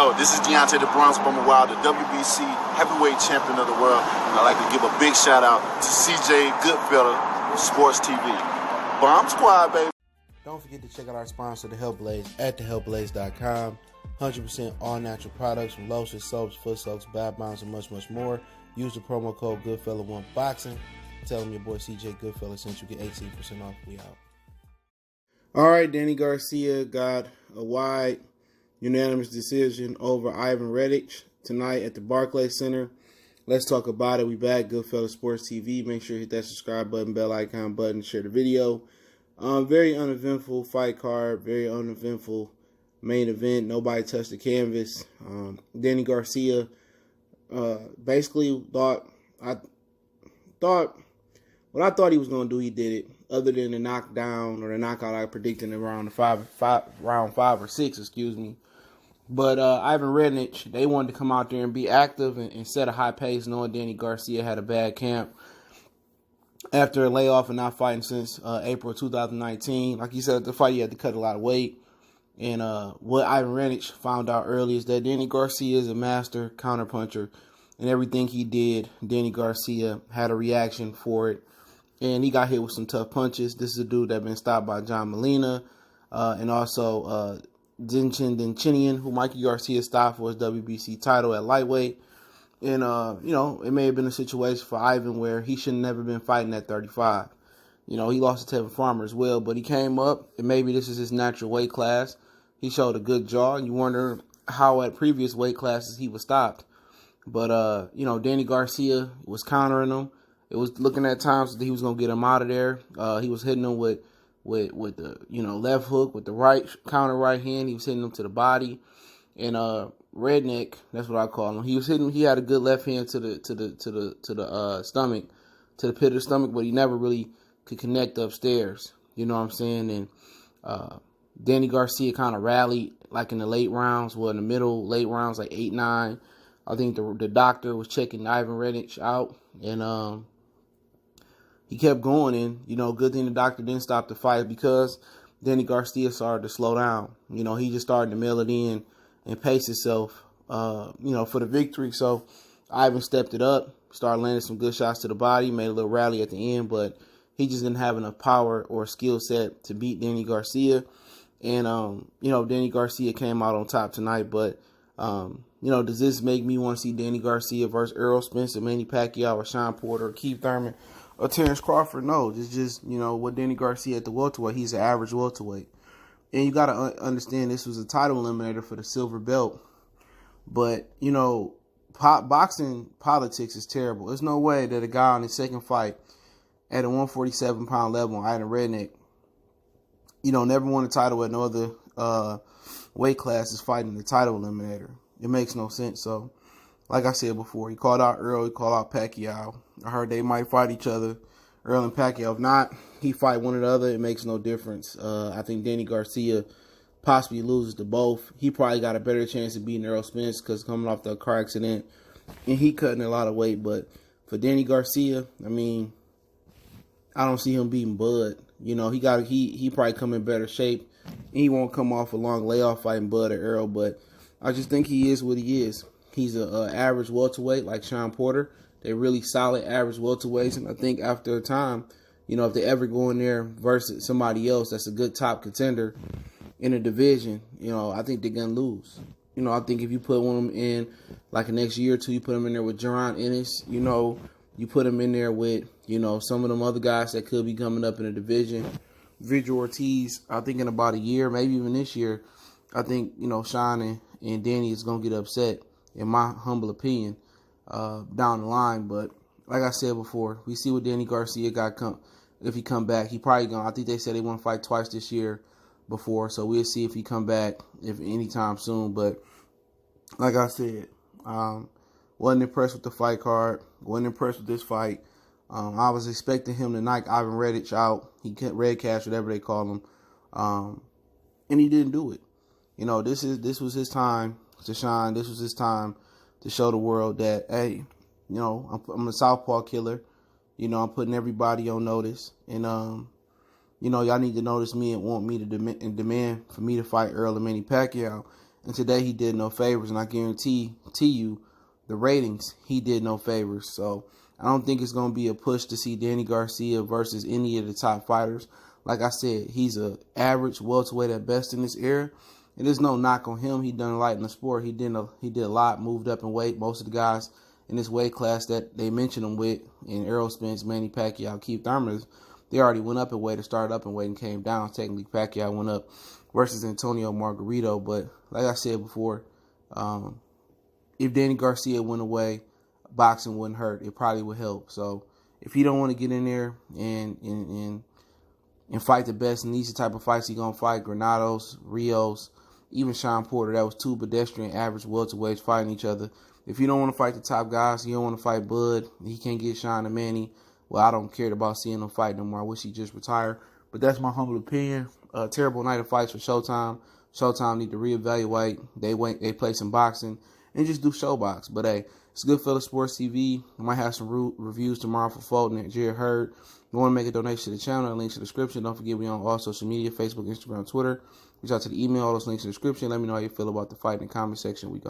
Yo, this is Deontay the Bronx Bummer Wild, the WBC heavyweight champion of the world. And I'd like to give a big shout out to CJ Goodfella of Sports TV. Bomb Squad, baby. Don't forget to check out our sponsor, The Health Blaze, at thehealthblaze.com. 100% all natural products from lotions, soaps, foot soaks, bath bombs, and much, much more. Use the promo code Goodfella1Boxing. Tell them your boy CJ Goodfella sent you, get 18% off. We out. All right, Danny Garcia got a wide unanimous decision over Ivan Redkach tonight at the Barclays Center. Let's talk about it. We back, Goodfella Sports TV. Make sure you hit that subscribe button, bell icon button, share the video. Very uneventful fight card, very uneventful main event. Nobody touched the canvas. Danny Garcia basically what I thought he was going to do, he did it. Other than the knockdown or the knockout I predicted around round 5 or 6, excuse me. But Ivan Redkach, they wanted to come out there and be active and set a high pace, knowing Danny Garcia had a bad camp after a layoff and not fighting since April 2019. Like you said, at the fight, he had to cut a lot of weight. And what Ivan Redkach found out early is that Danny Garcia is a master counterpuncher. And everything he did, Danny Garcia had a reaction for it. And he got hit with some tough punches. This is a dude that been stopped by John Molina and also Denchin, who Mikey Garcia stopped for his WBC title at lightweight. And, it may have been a situation for Ivan where he should have never been fighting at 35. He lost to Tevin Farmer as well, but he came up, and maybe this is his natural weight class. He showed a good jaw, and you wonder how at previous weight classes he was stopped. But, Danny Garcia was countering him. It was looking at times that he was going to get him out of there. He was hitting him with the, left hook, with the right counter right hand. He was hitting him to the body. And Redkach, that's what I call him. He was hitting. He had a good left hand to the stomach, to the pit of the stomach, but he never really could connect upstairs. You know what I'm saying? And Danny Garcia kind of rallied like in the late rounds, in the middle late rounds, like 8, 9. I think the doctor was checking Ivan Redkach out, and he kept going. And good thing the doctor didn't stop the fight, because Danny Garcia started to slow down. He just started to mail it in and pace himself, for the victory. So Ivan stepped it up, started landing some good shots to the body, made a little rally at the end, but he just didn't have enough power or skill set to beat Danny Garcia. And, Danny Garcia came out on top tonight. But, does this make me want to see Danny Garcia versus Errol Spence, Manny Pacquiao, or Sean Porter, or Keith Thurman, or Terrence Crawford? No, it's just, what Danny Garcia at the welterweight. He's an average welterweight. And you got to understand, this was a title eliminator for the silver belt. But, boxing politics is terrible. There's no way that a guy on his second fight at a 147-pound level, Ivan Redkach, never won a title at no other weight class, is fighting the title eliminator. It makes no sense. So, like I said before, he called out Earl, he called out Pacquiao. I heard they might fight each other, Earl and Pacquiao. If not, he fight one or the other. It makes no difference. I think Danny Garcia possibly loses to both. He probably got a better chance of beating Errol Spence because coming off the car accident, and he cutting a lot of weight. But for Danny Garcia, I don't see him beating Bud. He probably come in better shape. He won't come off a long layoff fighting Bud or Earl, but I just think he is what he is. He's an average welterweight like Sean Porter. They're really solid average welterweights, and I think after a time, if they ever go in there versus somebody else that's a good top contender in a division, I think they're going to lose. I think if you put one of them in, like the next year or two, you put them in there with Jaron Ennis, you put them in there with, some of them other guys that could be coming up in the division. Vigil Ortiz, I think in about a year, maybe even this year, I think, Sean and Danny is going to get upset, in my humble opinion, down the line. But like I said before, we see what Danny Garcia if he come back. He probably going to, I think they said they want to fight twice this year before, so we'll see if he come back anytime soon. But like I said, wasn't impressed with the fight card, wasn't impressed with this fight. I was expecting him to knock Ivan Redkach out. He kept Redkach, whatever they call him, and he didn't do it. This was his time to shine. This was his time to show the world that, hey, I'm a southpaw killer. I'm putting everybody on notice, and y'all need to notice me and want me to demand for me to fight Earl and Manny Pacquiao. And today he did no favors, and I guarantee you the ratings, he did no favors. So I don't think it's going to be a push to see Danny Garcia versus any of the top fighters. Like I said, he's an average welterweight at best in this era. And there's no knock on him. He done a lot in the sport. He did a lot, moved up in weight. Most of the guys in this weight class that they mentioned him with, in Errol Spence, Manny Pacquiao, Keith Thurman, they already went up in weight or started up in weight and came down. Technically, Pacquiao went up versus Antonio Margarito. But like I said before, if Danny Garcia went away, boxing wouldn't hurt. It probably would help. So if he don't want to get in there and fight the best, and these are the type of fights he gonna fight, Granados, Rios, even Sean Porter, that was two pedestrian average welterweights fighting each other. If you don't want to fight the top guys, you don't want to fight Bud, he can't get Sean and Manny, well, I don't care about seeing him fight no more. I wish he just retired. But that's my humble opinion. Terrible night of fights for Showtime. Showtime need to reevaluate they place in boxing and just do showbox. But hey, it's Goodfellas Sports TV. I might have some reviews tomorrow for Fulton and Jared Hurd. If you want to make a donation to the channel, links in the description. Don't forget we on all social media, Facebook, Instagram, Twitter. Reach out to the email, all those links in the description. Let me know how you feel about the fight in the comment section. We go.